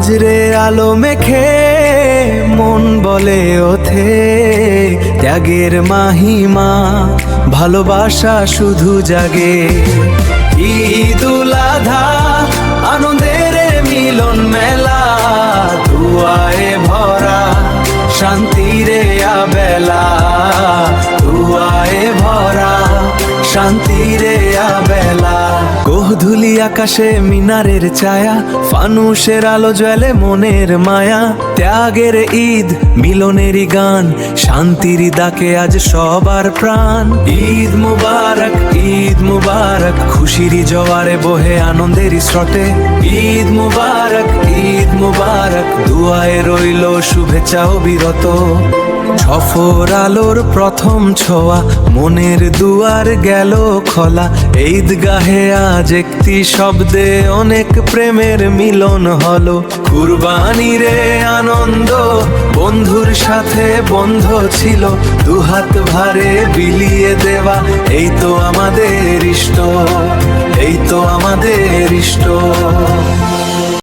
বজ্রে আলো মেখে মন বলে ওঠে ত্যাগের মাহিমা, ভালোবাসা শুধু জাগে। ঈদুল আযহা আনন্দের মিলন মেলা, দুয়ায়ে ভরা শান্তির আবেলা, দুয়ায়ে ভরা শান্তির আবেলা। গোধূলি আকাশে মিনারের ছায়া, ফানুষের আলো জ্বলে মনের মায়া। ত্যাগের ঈদ মিলনেরই গান, শান্তির ডাকে আজ সবার প্রাণ। ঈদ মুবারক, ঈদ মুবারক, খুশিরই জোয়ারে বহে আনন্দেরই স্রোতে। ঈদ মুবারক, ঈদ মুবারক, দুয়ায়ে রইল শুভেচ্ছা অবিরত। সফর আলোর প্রথম ছোঁয়া, মনের দুয়ার গেল খোলা। ঈদগাহে আজ একটি শব্দে অনেক প্রেমের মিলন হলো। কুরবানির আনন্দ বন্ধুর সাথে বন্ধ ছিল, দুহাত ভারে বিলিয়ে দেওয়া, এই তো আমাদের ইষ্ট, এই তো আমাদের ইষ্ট।